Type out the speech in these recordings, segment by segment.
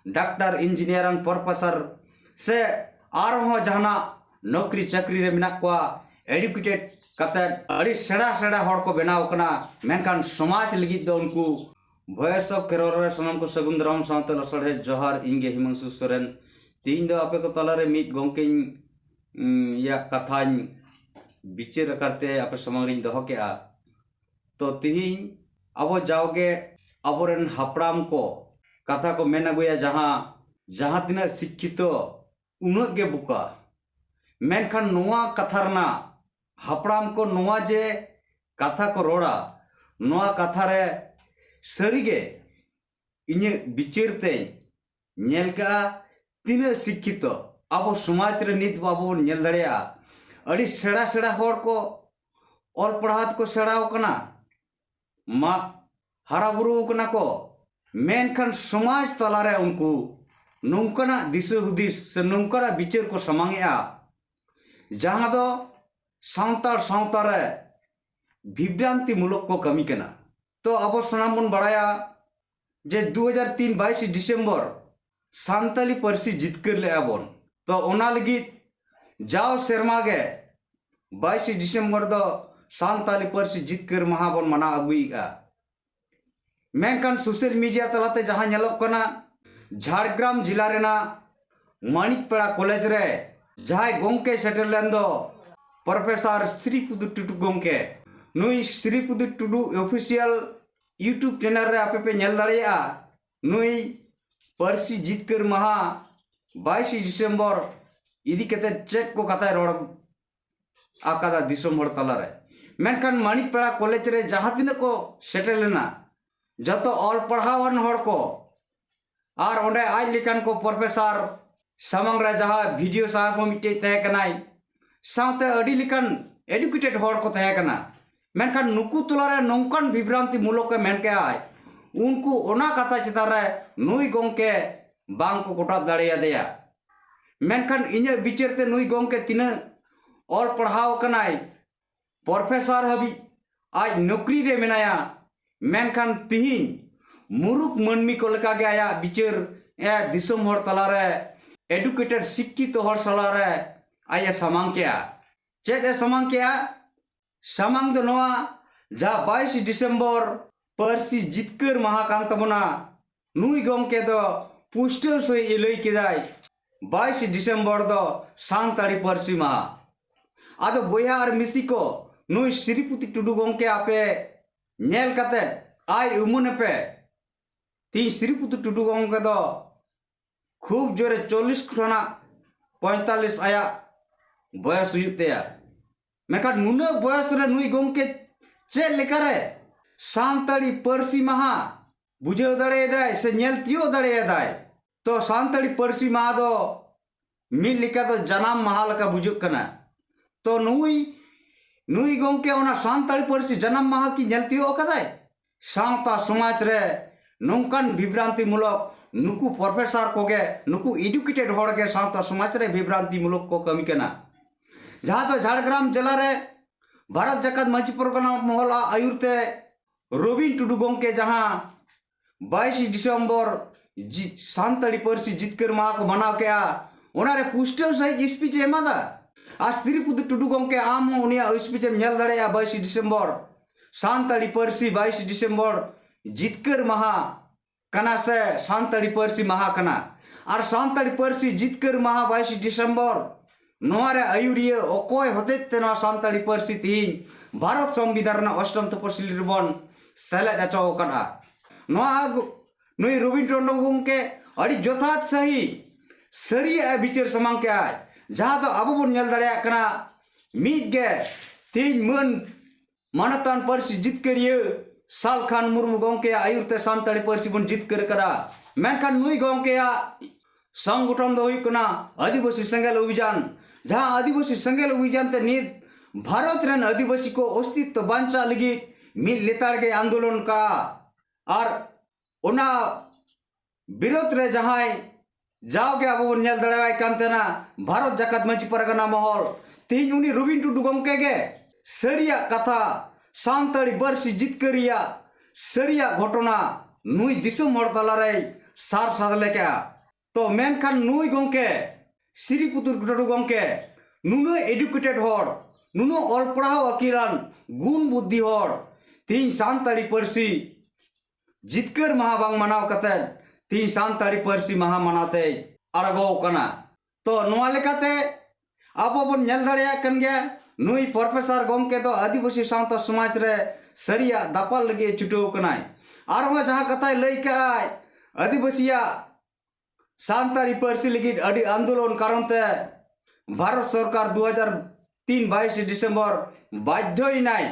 Doctor engineer professor से आरो जहाना नौकरी चाकरी रे मेना को एडुकेटेड कते अड़ी सेड़ा सेड़ा हड़ को बनाव कना मेनकान समाज लगी दो उनको वॉइस ऑफ केरल सनम को सगुन दाराम सावते लसड़े जोहार इंगे हिमांशु सोरेन तीन दो आपे को तलारे मीट गोंके या कथाñ बिचार करते आपे समारिन दोहो केआ तो तीन अब जाओगे अबोरेन हापड़ाम को कथा को मेन अगुया जहां जहां तिना शिक्षित उनग गे बुका मेनखान नोआ कथारना हापड़ाम को नोआ जे कथा को रोड़ा नोआ कथा रे सरीगे इने बिचारते नेल का तीना शिक्षित अब समाज रे नित बाबू नेल दड़िया अड़ी सेड़ा सेड़ा होड़ को और पढ़ात को सेड़ाव कना मा हरा बुरु कना को मेनखान समाज तलारे उनको नौकना दिशा हुदिस से नौकरा बिचार को समांगेआ जहां दो सांतार सांतारे विभ्रांति मुलक को कमी कना तो अब सनाम बन बढ़ाया जे 2003 22 डिसेम्बर सांताली परसी जितकर ले आबोन तो ओना लगी जाओ सेरमा गे 22 डिसेम्बर दो सांताली परसी जितकर महाबन मना अगुईगा मेनकान सोशल मीडिया तलाते जहां नेलोक कना झाड़ग्राम जिला रेना माणिकपेड़ा कॉलेज रे जहां गोंके सेटल लेन दो प्रोफेसर श्रीपुदु टुडू गोंके नुई Sripudu Tudu official YouTube channel रे आपे पे नेल दाड़िया नुई परसी जितकर महा 22 डिसेम्बर इदी कते चेक को कथा रोड आकादा दिसम हड़ तला रे मेनखान माणिकपेड़ा कॉलेज रे जहां तिना को सेटल लेना जतो ऑल पढ़ावन हड़ को और ओंडे आज लेकन को प्रोफेसर सामंग रे जहां वीडियो साहब मिटे तय कनाई साथे अडी लेकन एडुकेटेड हड़ को तय कना मेनखान नुकु तुलारे नौकन विभ्रांति मूलक के मेन के आय उनको ओना कथा चितार रे नुई गोंके बांग को कोटाब दाड़िया देया मेनखान इने बिचारते नुई गोंके तिना ऑल पढ़ाव कनाई प्रोफेसर हबी आज नौकरी रे मेनाया मेनखान तिहिन मुरुक मनमी को लेका गया आया बिचार ए दिसम हड़ तलारे एडुकेटेड शिक्षित हड़ सलारे आया समांग किया चेक समांग किया समांग दो नोआ जा 22 डिसेम्बर परसी जितकर महाकांत बना नुई गोंके दो पोस्टर से इलई किदाय 22 डिसेम्बर दो सांताड़ी परसी महा आदो बोया और मिसी को नुई श्रीपुति टुडू गोंके आपे नेल कते आय उमुने पे तीन श्रीपुति टुडू गोंके दो खूब जोरे 40 खना 45 आया बयस हुयुतेया मेका नुना बयस रे नुई गोंके चे लेकारे सांताड़ी परसी महा बुझे दड़े दाय से नेल तियो दड़े दाय तो सांताड़ी परसी महा दो मिल लिका तो जनाम महा लका बुझुक कना तो नुई गोंके ओना सांताड़ी परसी जनाम महा की नेल तियो कदाय सांता समाज रे नौकन विभ्रांति मूलक नुकु प्रोफेसर को गे नुकु एडुकेटेड हड़ के सांता समाज रे विभ्रांति मूलक को कमी कना जहां तो झाड़ग्राम जिला रे भारत जगत मंच परगना मोहल्ला आयुरते रोबिन टुडू गोंके जहां 22 डिसेम्बर सांताड़ी परसी जितकर महा को मनाव के ओनारे पोस्टर सही स्पीच एमादा आ श्रीपुदु टुडू गोंके आम उनिया स्पीच नेल दड़ेया 22 डिसेम्बर सांताड़ी परसी 22 डिसेम्बर जितकर महा कना से सांताड़ी परसी महा कना और सांताड़ी परसी जितकर महा 22 डिसेम्बर नोरे आयुरिया ओकोय होते तेना सांताड़ी परसी तीन भारत संविधान अष्टम तपसिल रिबन सेलेद अचो कना नोआ नुई रोबिन टुडू गोंके अड़ी जोथात सही सरी बिचार समांग के आय जहां तो अब बन नेल दड़िया कना मीद गे तीन मन मानतान परसी जितकरिया साल खान मुर्मू गोंके आयुरते सांताड़ी परसी बन जितकर करा मेनखान नुई गोंके संगठन दो हुई कना आदिवासी संगेल अभियान जहां आदिवासी संगेल अभियान ते नित भारत रेन आदिवासी को अस्तित्व बांचा लगी मिल लेताड़ के आंदोलन का और ओना विरोध रे जहां जाओगे अब नेल दड़ावाय कांतेना भारत जगत मंच परगना महल तीन उनी रोबिन टुडू गोंके गे सरिया कथा सांताड़ी बरसी जितकरिया सरिया घटना नुई दिसम हड़ तलारे सार सादले के तो मेनखान नुई गंके श्री पुतुर टुडू गंके नुनो एडुकेटेड हर नुनो ऑल पढ़ाव अकिलान गुण बुद्धि हर तीन सानताड़ी पार्सी जितकर महा बांग मनाव कते तीन सानताड़ी पार्सी महा मनाते अड़गो कना तो नोआ लेकाते आबो बन नेल दाड़ेया कन गया नुई प्रोफेसर गंके तो आदिवासी सावता समाज रे सरिया दापाल लगे छुटो कनाय आर जहाँ कथाय लई काय आदिवासिया सानताड़ी पार्सी लगी अड़ी आंदोलन कारण ते भारत सरकार 2003 22 डिसेम्बर बाध्य नाय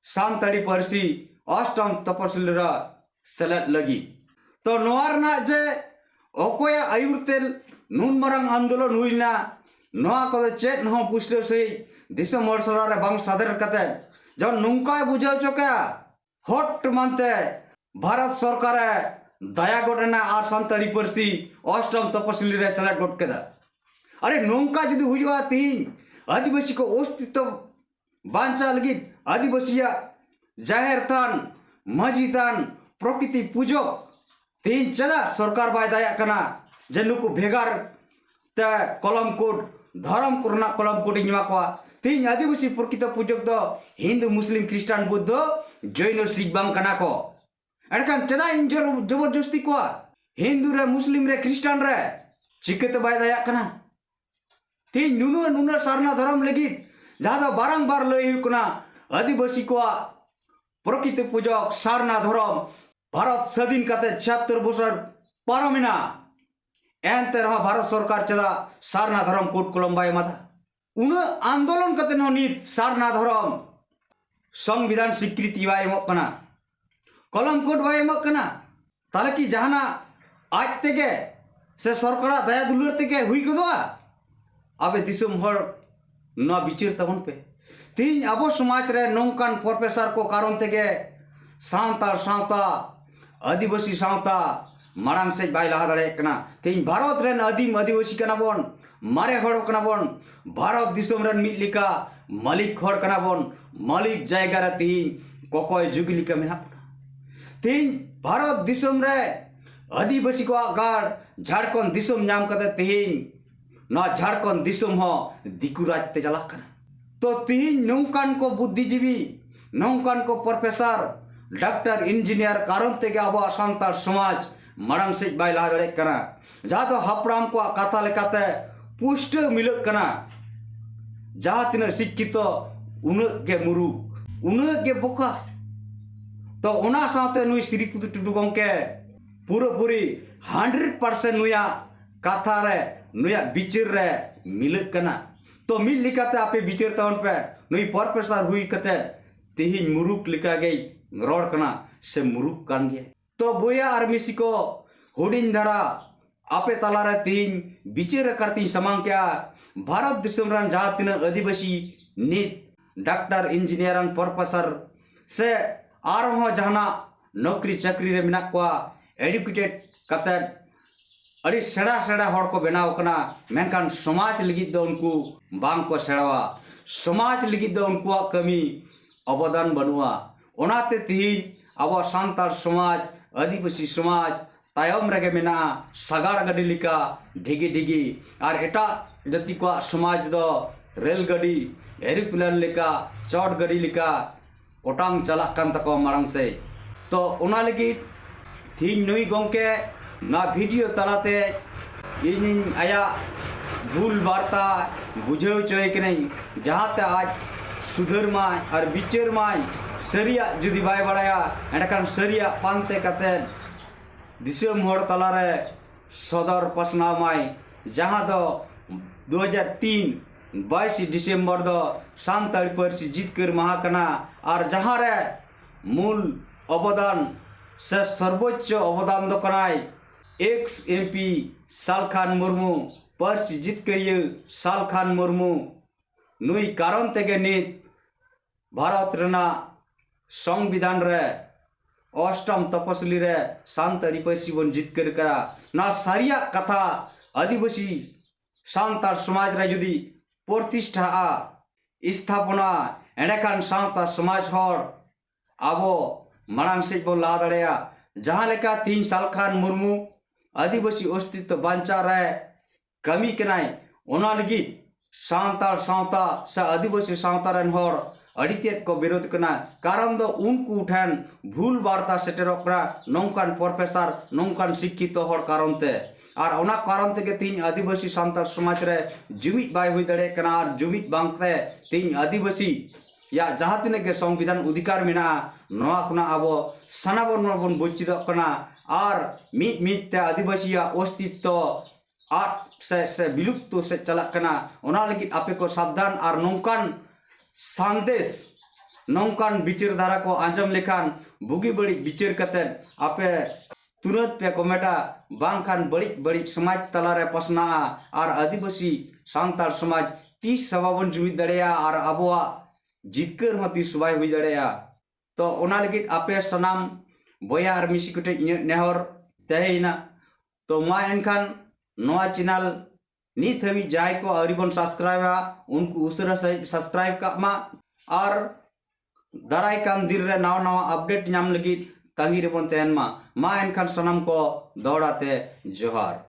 सानताड़ी पार्सी अष्टम तपसिल सेलेद लगी तो नोआर ना जे अकोया आयुरते नुन मरंग आंदोलन हुईना नोआ को चेत न पुष्ट से दिसम हर सरा रे बांग सादर कते जब नुंका बुझाव चोका हट मानते भारत सरकार दया गोटना और सानताड़ी पार्सी अष्टम तपसिल रे सेलेद गोट केदा अरे नोंका जुदी हुआ तीन आदिवासी को अस्तित्व बांचा लगी आदिवासिया जाहिर थान मजी थान प्रकृति पूजक तीन चला सरकार बाय दया कना जे नुकु भेगार ते कलम कोड धर्म कोरना कलम कोड निमा को तीन आदिवासी प्रकृति पूजक दो हिंदू मुस्लिम क्रिश्चियन बुद्ध जैन सिख बांग कना को एडकान चदा इन जबरदस्ती को हिंदू रे मुस्लिम रे क्रिश्चियन रे चिकते बाय दया कना तीन नुनो नुनो सारना धर्म लगी जहाँ दो बारंबार लई हुकना आदिवासी को प्रकृति पूजक सारना धर्म भारत स्वाधीन करते 76 बছর पारमिना एनते रहा भारत सरकार चला सारना धर्म कोट कोलम्बाई माथा उन आंदोलन करते नित सारना धर्म संविधान स्वीकृति बाय मकना कलम कोट बाय मकना ताले की जहाना आज तेगे से सरकार दया दुलर तेगे हुई गदवा अबे दिसम हर न बिचार तबन पे तीन अब समाज रे नौकान प्रोफेसर को कारण तेगे सानताल सावता आदिवासी सावता मांग से बाय लहा दाड़े कना तीन भारत रेन आदिम आदिवासी कना बन मारे हड़ कना बन भारत दिसम रेन मिद लिका मालिक हड़ कना बन मालिक जायगा रे तीन कोकोय जुगी लिका मेना तीन भारत दिसम रे आदिवासी को गाड़ झारखंड दिसम नाम कते तीन ना झारखंड दिसम हो दिकु राज ते चला कना तो तीन नौकान को बुद्धिजीवी नौकान को प्रोफेसर डॉक्टर इंजीनियर कारण तेगे अब सानताल समाज मांग से बाय लहा दाड़े कना जहाँ तो हापड़ाम को कथा लेकाते पुष्ट मिलक कना जहाँ तीन शिक्षित उनक के मुरुख उनक के बोका तो उना साथे नुई श्री पुतु टुडू गंके पूरा पूरी 100% नुया कथा रे नुया बिचार रे मिलक कना तो मिल लिकाते आपे बिचार तवन पे नुई प्रोफेसर हुई कते तिहिन मुरुख लिका गई रोड कना से मुरुख कान गया तो बोया और मिसी को हुडिन धरा आपे तलारे तीन बिचार करती समांग क्या भारत दिसम रन जहाँ तीन आदिवासी नीत डॉक्टर इंजीनियर प्रोफेसर से आरो जहाना नौकरी चाकरी रे मिना को एडुकेटेड कते अड़ी सेड़ा सेड़ा हड़ को बनाव कना मेनकान समाज लगित दो उनको बांग को सेड़वा समाज लगित दो उनको कमी अवदान बनुआ ओनाते तीन अब सानताल समाज आदिवासी समाज तायम रेगे मेना सगाड़ गाड़ी लिका ढिगी ढिगी और एटा जाति को समाज दो रेल गाड़ी एरोप्लेन लिका चौट गाड़ी लिका ओटांग चला कान तको मांग से तो ओना लगी थीन नुई गंके ना वीडियो तलाते इन आया भूल वार्ता बुझाव चोय के नहीं जहाँ ते आज सुधर माय और बिचार माय सरिया जुदी बाय बड़ाया एंडकान सरिया पानते कते दिसम हड़ तलारे सदर पसना माय जहाँ दो 2003 22 डिसेम्बर दो सानताड़ी पार्सी जितकर महाकना और जहाँ रे मूल अवदान से सर्वोच्च अवदान दो कनाय एक्स एमपी सालखान मुर्मू पार्सी जितकर सालखान मुर्मू नुई कारण तेगे नित भारत रेना संविधान रे अष्टम तपसिली रे सानताड़ी पार्सी बन जितकर करा ना सारिया कथा आदिवासी सानताल समाज रे जुदी प्रतिष्ठा स्थापना एंडकान सानताल समाज हर अब मांग से बन लहा दाड़ेया जहाँ लेका तीन सालखान मुर्मू आदिवासी अस्तित्व बांचा रे कमी कनाय ओना लगी सांताल सावता से आदिवासी सावता रेन होर अड़ीतेद को विरोध करना कारण दो उनको ठेन भूल वार्ता सेटेरोक कना नौकान प्रोफेसर नौकान शिक्षित होर कारण ते और ओना कारण ते के तीन आदिवासी सांताल समाज रे जुमित बाय हुई दड़े कना और जुमित बांगते तीन आदिवासी या जहाँ तिने के संविधान अधिकार मेना नवा कना आबो सनाबन बन बुझिद कना और मीत ते आदिवासी या अस्तित्व आठ से विलुप्त से चलक कना ओना लगी आपे को सावधान और नौकान संदेश नौकान विचारधारा को आंजम लेखान बुगी बड़ी विचार कते आपे तुरंत पे कमेटा बांखान बड़ी बड़ी समाज तलारे पसना और आदिवासी सांताल समाज 30 सवाबन जुमित दड़ेया और आबोआ जितकर हो 30 सवाई हुई दड़ेया तो ओना लगी आपे सनाम बोया और मिसी कुटे नेहर तहेना तो मा एनखान नोआ चैनल नित हबी जाय को अरिबन सब्सक्राइब उनको उसरा सब्सक्राइब का मा और दाराय कान दिन रे नवा नवा अपडेट नाम लगी तंगी रे बन तहन मा एनखान सनम को दौड़ाते जोहार।